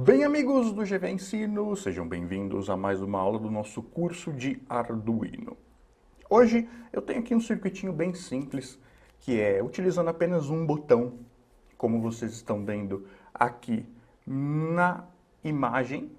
Bem, amigos do GV Ensino, sejam bem-vindos a mais uma aula do nosso curso de Arduino. Hoje eu tenho aqui um circuitinho bem simples, que é utilizando apenas um botão, como vocês estão vendo aqui na imagem,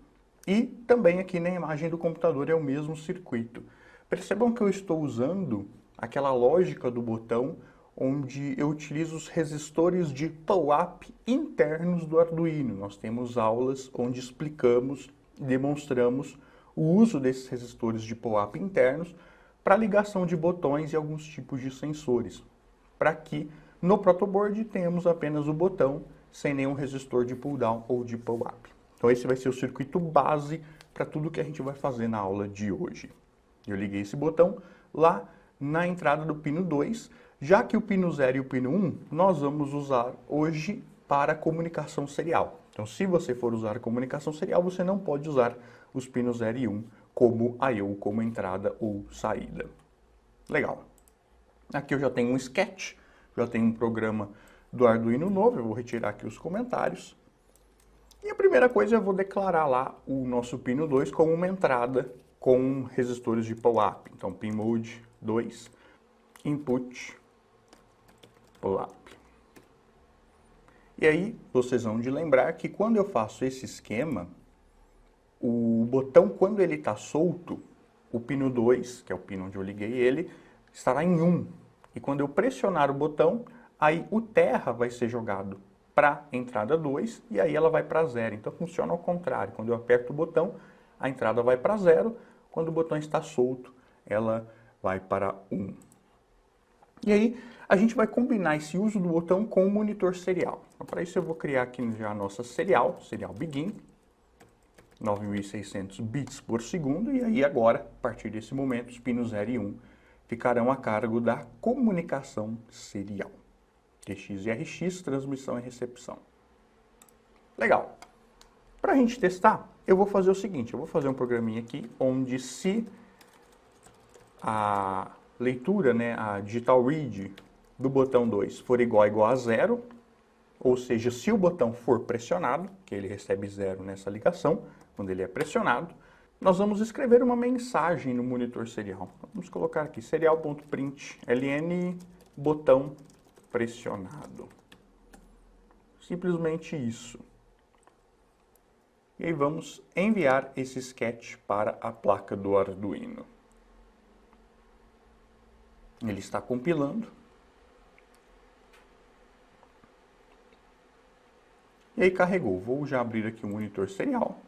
e também aqui na imagem do computador é o mesmo circuito. Percebam que eu estou usando aquela lógica do botão onde eu utilizo os resistores de pull-up internos do Arduino. Nós temos aulas onde explicamos e demonstramos o uso desses resistores de pull-up internos para ligação de botões e alguns tipos de sensores, para que no protoboard tenhamos apenas o botão sem nenhum resistor de pull-down ou de pull-up. Então esse vai ser o circuito base para tudo que a gente vai fazer na aula de hoje. Eu liguei esse botão lá na entrada do pino 2, já que o pino 0 e o pino 1 nós vamos usar hoje para comunicação serial. Então, se você for usar comunicação serial, você não pode usar os pinos 0 e 1 como I/O, como entrada ou saída. Legal. Aqui eu já tenho um sketch, já tenho um programa do Arduino novo, eu vou retirar aqui os comentários. E a primeira coisa, eu vou declarar lá o nosso pino 2 como uma entrada com resistores de pull-up. Então, pin mode 2, input, pull-up. E aí, vocês vão de lembrar que quando eu faço esse esquema, o botão, quando ele está solto, o pino 2, que é o pino onde eu liguei ele, estará em 1. E quando eu pressionar o botão, aí o terra vai ser jogado para a entrada 2 e aí ela vai para 0. Então funciona ao contrário. Quando eu aperto o botão, a entrada vai para 0. Quando o botão está solto, ela vai para 1. E aí, a gente vai combinar esse uso do botão com o monitor serial. Então, para isso eu vou criar aqui já a nossa serial begin, 9600 bits por segundo, e aí agora, a partir desse momento, os pinos 0 e 1 ficarão a cargo da comunicação serial. TX e RX, transmissão e recepção. Legal. Para a gente testar, eu vou fazer o seguinte, eu vou fazer um programinha aqui, onde se a leitura, a digital read do botão 2 for igual a 0, ou seja, se o botão for pressionado, que ele recebe 0 nessa ligação, quando ele é pressionado, nós vamos escrever uma mensagem no monitor serial. Vamos colocar aqui serial.print ln botão pressionado. Simplesmente isso. E aí vamos enviar esse sketch para a placa do Arduino. Ele está compilando. E aí carregou. Vou já abrir aqui o monitor serial.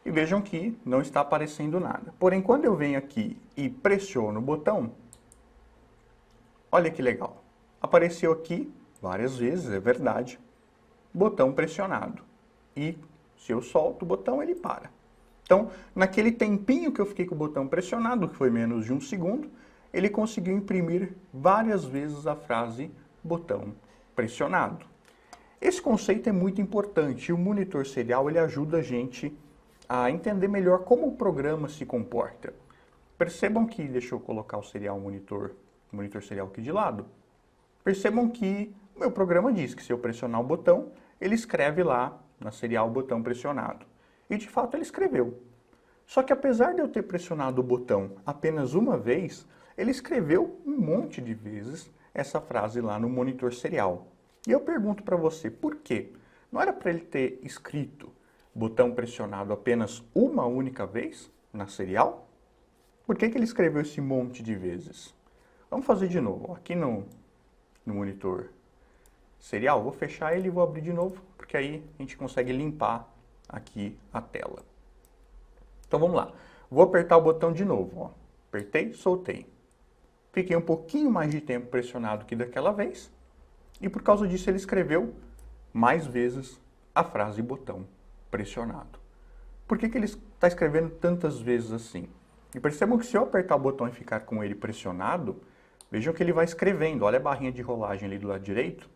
E vejam que não está aparecendo nada. Porém, quando eu venho aqui e pressiono o botão, olha que legal. Apareceu aqui várias vezes, é verdade, botão pressionado. E se eu solto o botão, ele para. Então, naquele tempinho que eu fiquei com o botão pressionado, que foi menos de 1 segundo, ele conseguiu imprimir várias vezes a frase botão pressionado. Esse conceito é muito importante e o monitor serial ele ajuda a gente a entender melhor como o programa se comporta. Percebam que, deixa eu colocar o serial monitor serial aqui de lado, percebam que o meu programa diz que se eu pressionar o botão, ele escreve lá na serial botão pressionado. E de fato ele escreveu. Só que apesar de eu ter pressionado o botão apenas uma vez, ele escreveu um monte de vezes essa frase lá no monitor serial. E eu pergunto para você, por quê? Não era para ele ter escrito botão pressionado apenas uma única vez na serial? Por que ele escreveu esse monte de vezes? Vamos fazer de novo. Aqui no monitor serial, vou fechar ele e vou abrir de novo, porque aí a gente consegue limpar aqui a tela. Então vamos lá. Vou apertar o botão de novo. Ó. Apertei, soltei. Fiquei um pouquinho mais de tempo pressionado que daquela vez. E por causa disso ele escreveu mais vezes a frase botão pressionado. Por que ele está escrevendo tantas vezes assim? E percebam que se eu apertar o botão e ficar com ele pressionado, vejam que ele vai escrevendo. Olha a barrinha de rolagem ali do lado direito.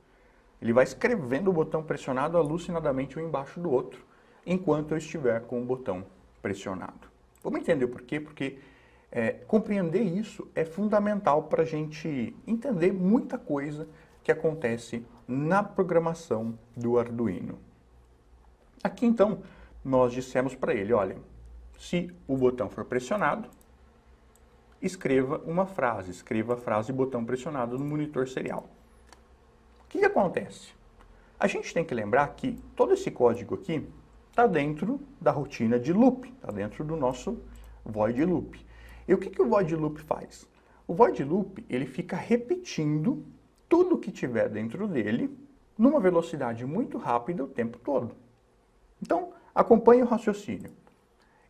Ele vai escrevendo o botão pressionado alucinadamente um embaixo do outro, enquanto eu estiver com o botão pressionado. Vamos entender por quê? Porque compreender isso é fundamental para a gente entender muita coisa que acontece na programação do Arduino. Aqui então, nós dissemos para ele, olha, se o botão for pressionado, escreva uma frase, escreva a frase botão pressionado no monitor serial. O que acontece? A gente tem que lembrar que todo esse código aqui está dentro da rotina de loop, está dentro do nosso void loop. E o que o void loop faz? O void loop, ele fica repetindo tudo que tiver dentro dele numa velocidade muito rápida o tempo todo. Então, acompanhe o raciocínio.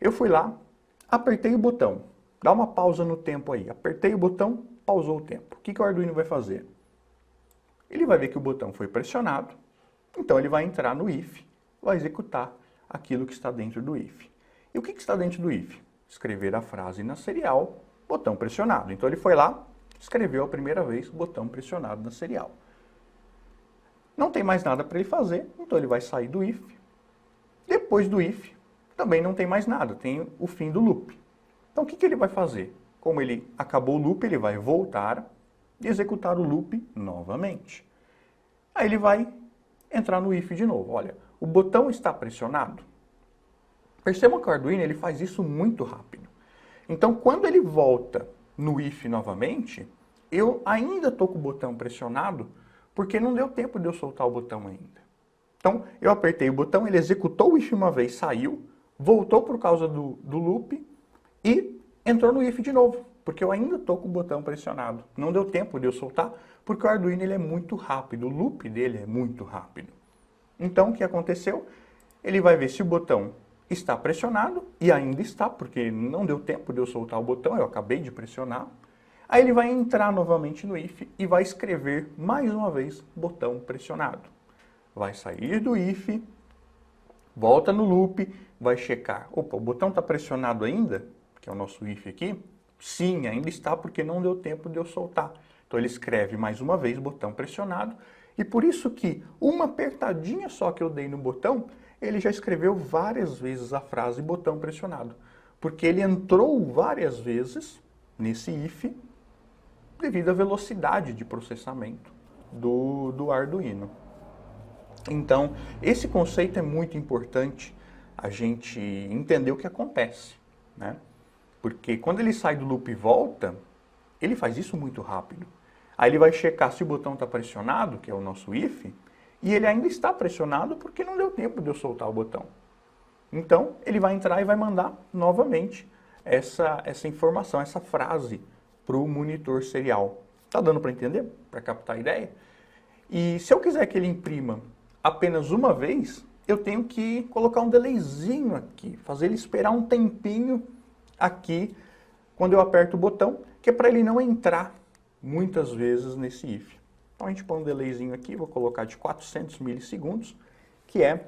Eu fui lá, apertei o botão. Dá uma pausa no tempo aí. Apertei o botão, pausou o tempo. O que o Arduino vai fazer? Ele vai ver que o botão foi pressionado, então ele vai entrar no if, vai executar aquilo que está dentro do if. E o que está dentro do if? Escrever a frase na serial, botão pressionado. Então ele foi lá, escreveu a primeira vez, botão pressionado na serial. Não tem mais nada para ele fazer, então ele vai sair do if. Depois do if, também não tem mais nada, tem o fim do loop. Então o que ele vai fazer? Como ele acabou o loop, ele vai voltar e executar o loop novamente. Aí ele vai entrar no if de novo. Olha, o botão está pressionado. Percebam que o Arduino ele faz isso muito rápido. Então quando ele volta no if novamente, eu ainda estou com o botão pressionado porque não deu tempo de eu soltar o botão ainda. Então eu apertei o botão, ele executou o if uma vez, saiu, voltou por causa do loop e entrou no if de novo, porque eu ainda estou com o botão pressionado. Não deu tempo de eu soltar, porque o Arduino ele é muito rápido, o loop dele é muito rápido. Então, o que aconteceu? Ele vai ver se o botão está pressionado, e ainda está, porque não deu tempo de eu soltar o botão, eu acabei de pressionar. Aí ele vai entrar novamente no if e vai escrever mais uma vez botão pressionado. Vai sair do if, volta no loop, vai checar. Opa, o botão está pressionado ainda? Que é o nosso if aqui. Sim, ainda está porque não deu tempo de eu soltar. Então ele escreve mais uma vez botão pressionado. E por isso que uma apertadinha só que eu dei no botão, ele já escreveu várias vezes a frase botão pressionado. Porque ele entrou várias vezes nesse if devido à velocidade de processamento do Arduino. Então, esse conceito é muito importante a gente entender o que acontece, né? Porque quando ele sai do loop e volta, ele faz isso muito rápido. Aí ele vai checar se o botão está pressionado, que é o nosso if, e ele ainda está pressionado porque não deu tempo de eu soltar o botão. Então, ele vai entrar e vai mandar novamente essa informação, essa frase para o monitor serial. Tá dando para entender? Para captar a ideia? E se eu quiser que ele imprima apenas uma vez, eu tenho que colocar um delayzinho aqui, fazer ele esperar um tempinho aqui quando eu aperto o botão, que é para ele não entrar muitas vezes nesse if. Então a gente põe um delayzinho aqui, vou colocar de 400 milissegundos, que é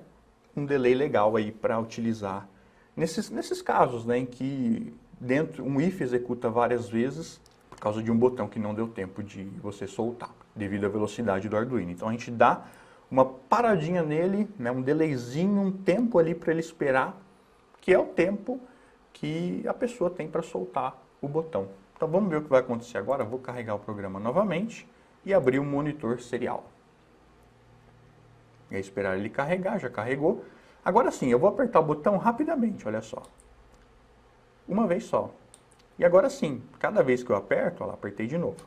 um delay legal aí para utilizar nesses casos, né, em que um if executa várias vezes por causa de um botão que não deu tempo de você soltar, devido à velocidade do Arduino. Então a gente dá uma paradinha nele, né, um delayzinho, um tempo ali para ele esperar, que é o tempo que a pessoa tem para soltar o botão. Então vamos ver o que vai acontecer agora. Vou carregar o programa novamente e abrir o monitor serial. É esperar ele carregar, já carregou. Agora sim, eu vou apertar o botão rapidamente, olha só. Uma vez só. E agora sim, cada vez que eu aperto, olha lá, apertei de novo.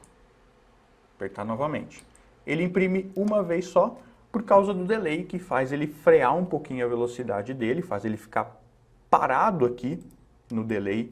Apertar novamente. Ele imprime uma vez só por causa do delay, que faz ele frear um pouquinho a velocidade dele, faz ele ficar parado aqui no delay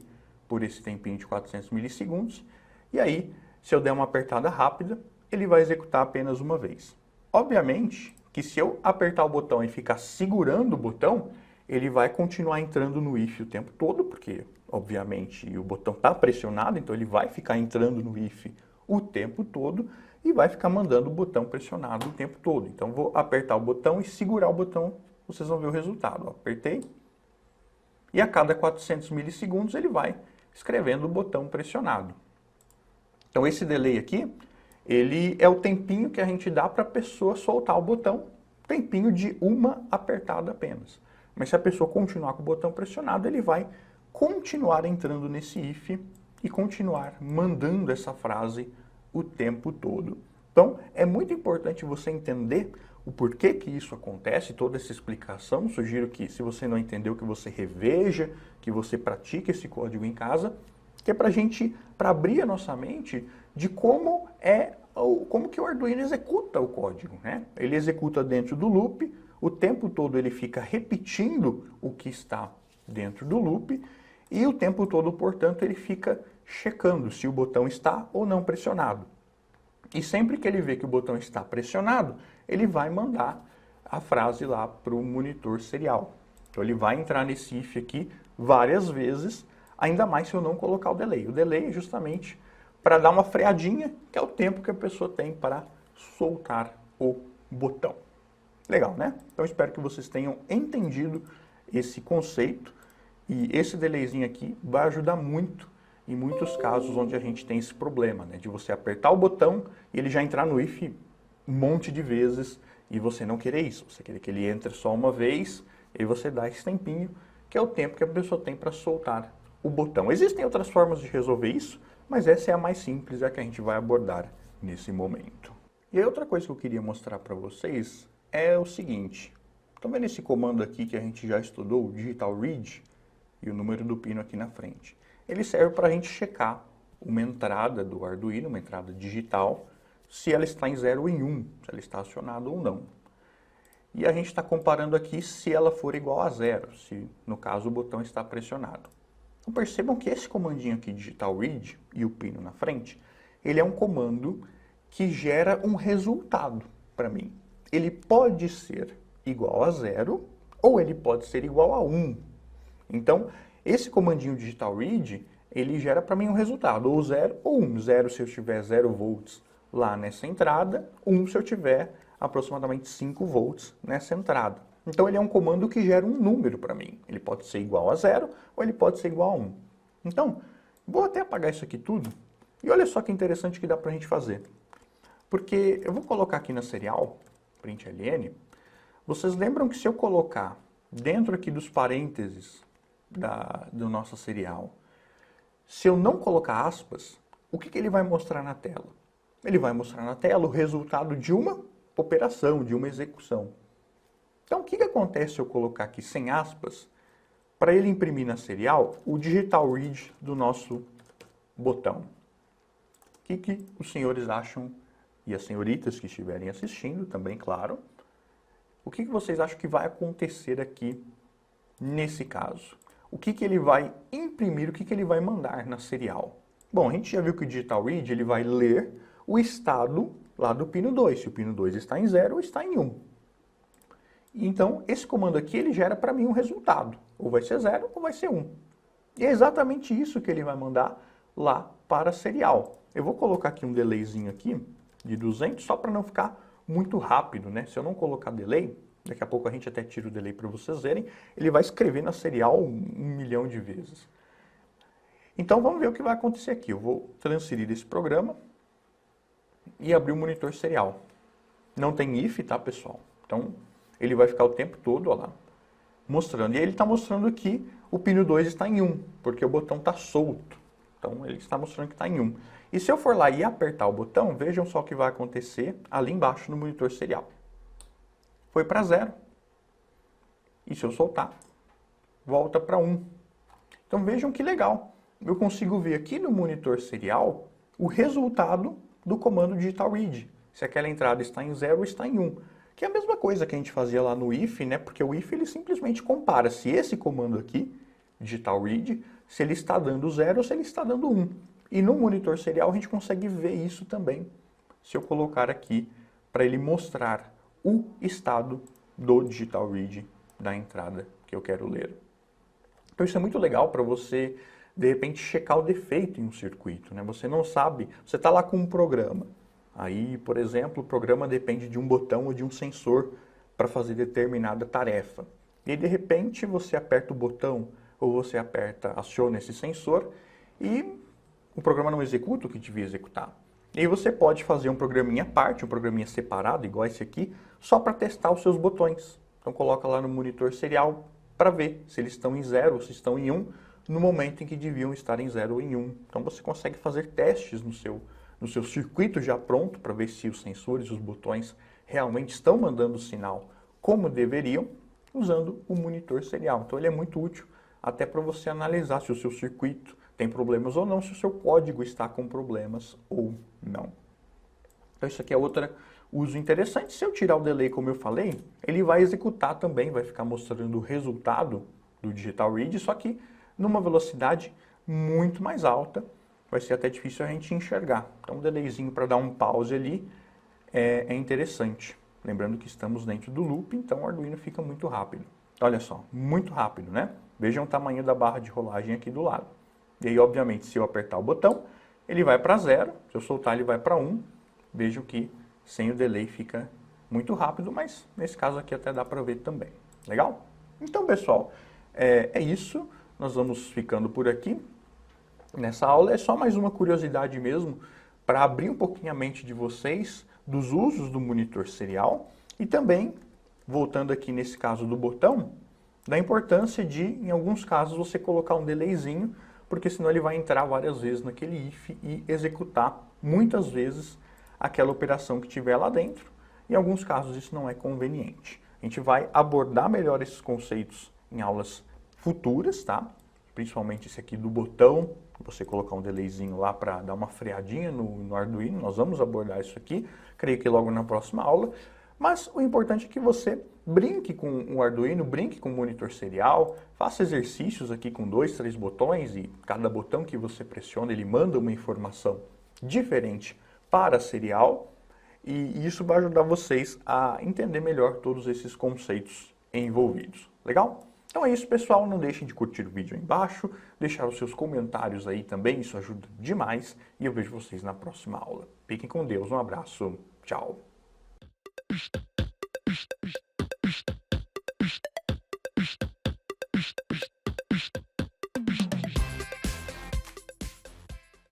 por esse tempinho de 400 milissegundos. E aí, se eu der uma apertada rápida, ele vai executar apenas uma vez. Obviamente que se eu apertar o botão e ficar segurando o botão, ele vai continuar entrando no if o tempo todo, porque obviamente o botão está pressionado, então ele vai ficar entrando no if o tempo todo e vai ficar mandando o botão pressionado o tempo todo. Então vou apertar o botão e segurar o botão, vocês vão ver o resultado. Ó, apertei e a cada 400 milissegundos ele vai escrevendo o botão pressionado. Então esse delay aqui, ele é o tempinho que a gente dá para a pessoa soltar o botão, tempinho de uma apertada apenas. Mas se a pessoa continuar com o botão pressionado, ele vai continuar entrando nesse if e continuar mandando essa frase o tempo todo. Então, é muito importante você entender o porquê que isso acontece, toda essa explicação. Sugiro que, se você não entendeu, que você reveja, que você pratique esse código em casa, que é para abrir a nossa mente de como que o Arduino executa o código, né? Ele executa dentro do loop, o tempo todo ele fica repetindo o que está dentro do loop e o tempo todo, portanto, ele fica checando se o botão está ou não pressionado. E sempre que ele vê que o botão está pressionado, ele vai mandar a frase lá para o monitor serial. Então ele vai entrar nesse if aqui várias vezes, ainda mais se eu não colocar o delay. O delay é justamente para dar uma freadinha, que é o tempo que a pessoa tem para soltar o botão. Legal, né? Então espero que vocês tenham entendido esse conceito e esse delayzinho aqui vai ajudar muito em muitos casos onde a gente tem esse problema, né? De você apertar o botão e ele já entrar no if um monte de vezes e você não querer isso. Você querer que ele entre só uma vez e você dá esse tempinho, que é o tempo que a pessoa tem para soltar o botão. Existem outras formas de resolver isso, mas essa é a mais simples, é a que a gente vai abordar nesse momento. E a outra coisa que eu queria mostrar para vocês é o seguinte. Estão vendo esse comando aqui que a gente já estudou, o digital read, e o número do pino aqui na frente? Ele serve para a gente checar uma entrada do Arduino, uma entrada digital, se ela está em 0 ou em 1, se ela está acionada ou não. E a gente está comparando aqui se ela for igual a 0, se no caso o botão está pressionado. Então percebam que esse comandinho aqui, digital read, e o pino na frente, ele é um comando que gera um resultado para mim. Ele pode ser igual a 0 ou ele pode ser igual a 1. Então, esse comandinho digital read, ele gera para mim um resultado, ou 0 ou 1. 0 se eu tiver 0 volts lá nessa entrada, 1 se eu tiver aproximadamente 5 volts nessa entrada. Então ele é um comando que gera um número para mim. Ele pode ser igual a 0 ou ele pode ser igual a 1. Então, vou até apagar isso aqui tudo. E olha só que interessante que dá para a gente fazer. Porque eu vou colocar aqui na serial, println, vocês lembram que se eu colocar dentro aqui dos parênteses do nosso serial, se eu não colocar aspas, o que ele vai mostrar na tela? Ele vai mostrar na tela o resultado de uma operação, de uma execução. Então, o que acontece se eu colocar aqui sem aspas, para ele imprimir na serial o digital read do nosso botão? O que os senhores acham, e as senhoritas que estiverem assistindo também, claro, o que vocês acham que vai acontecer aqui nesse caso? O que ele vai imprimir, o que ele vai mandar na serial? Bom, a gente já viu que o digital read ele vai ler o estado lá do pino 2, se o pino 2 está em 0 ou está em 1. Então, esse comando aqui, ele gera para mim um resultado. Ou vai ser 0 ou vai ser 1. E é exatamente isso que ele vai mandar lá para a serial. Eu vou colocar aqui um delayzinho aqui de 200, só para não ficar muito rápido, né? Se eu não colocar delay, daqui a pouco a gente até tira o delay para vocês verem, ele vai escrever na serial 1 milhão de vezes. Então, vamos ver o que vai acontecer aqui. Eu vou transferir esse programa e abrir o monitor serial. Não tem if, tá, pessoal? Então, ele vai ficar o tempo todo, ó lá, mostrando. E ele está mostrando aqui o pino 2 está em 1, porque o botão está solto. Então, ele está mostrando que está em 1. E se eu for lá e apertar o botão, vejam só o que vai acontecer ali embaixo no monitor serial. Foi para 0. E se eu soltar, volta para 1. Então, vejam que legal. Eu consigo ver aqui no monitor serial o resultado do comando digital read. Se aquela entrada está em 0 ou está em 1. Que é a mesma coisa que a gente fazia lá no if, né? Porque o if ele simplesmente compara se esse comando aqui, digital read, se ele está dando 0 ou se ele está dando 1. E no monitor serial a gente consegue ver isso também, se eu colocar aqui para ele mostrar o estado do digital read da entrada que eu quero ler. Então isso é muito legal para você, de repente, checar o defeito em um circuito, né? Você não sabe, você está lá com um programa. Aí, por exemplo, o programa depende de um botão ou de um sensor para fazer determinada tarefa. E de repente você aperta o botão ou você aciona esse sensor e o programa não executa o que devia executar. E aí você pode fazer um programinha à parte, um programinha separado, igual esse aqui, só para testar os seus botões. Então coloca lá no monitor serial para ver se eles estão em 0 ou se estão em 1 no momento em que deviam estar em 0 ou em 1. Então você consegue fazer testes no seu circuito já pronto para ver se os sensores, os botões realmente estão mandando o sinal como deveriam, usando o monitor serial. Então ele é muito útil até para você analisar se o seu circuito tem problemas ou não, se o seu código está com problemas ou não. Então isso aqui é outro uso interessante. Se eu tirar o delay, como eu falei, ele vai executar também, vai ficar mostrando o resultado do digital read, só que numa velocidade muito mais alta, vai ser até difícil a gente enxergar. Então um delayzinho para dar um pause ali é interessante. Lembrando que estamos dentro do loop, então o Arduino fica muito rápido. Olha só, muito rápido, né? Vejam o tamanho da barra de rolagem aqui do lado. E aí, obviamente, se eu apertar o botão, ele vai para 0, se eu soltar ele vai para 1. Vejam que sem o delay fica muito rápido, mas nesse caso aqui até dá para ver também. Legal? Então, pessoal, é isso. Nós vamos ficando por aqui. Nessa aula é só mais uma curiosidade mesmo, para abrir um pouquinho a mente de vocês dos usos do monitor serial e também, voltando aqui nesse caso do botão, da importância de, em alguns casos, você colocar um delayzinho, porque senão ele vai entrar várias vezes naquele if e executar muitas vezes aquela operação que tiver lá dentro. Em alguns casos isso não é conveniente. A gente vai abordar melhor esses conceitos em aulas futuras, tá? Principalmente esse aqui do botão, você colocar um delayzinho lá para dar uma freadinha no Arduino, nós vamos abordar isso aqui, creio que logo na próxima aula. Mas o importante é que você brinque com o Arduino, brinque com o monitor serial, faça exercícios aqui com 2, 3 botões e cada botão que você pressiona ele manda uma informação diferente para a serial e isso vai ajudar vocês a entender melhor todos esses conceitos envolvidos. Legal? Então é isso, pessoal. Não deixem de curtir o vídeo aí embaixo, deixar os seus comentários aí também, isso ajuda demais e eu vejo vocês na próxima aula. Fiquem com Deus, um abraço, tchau!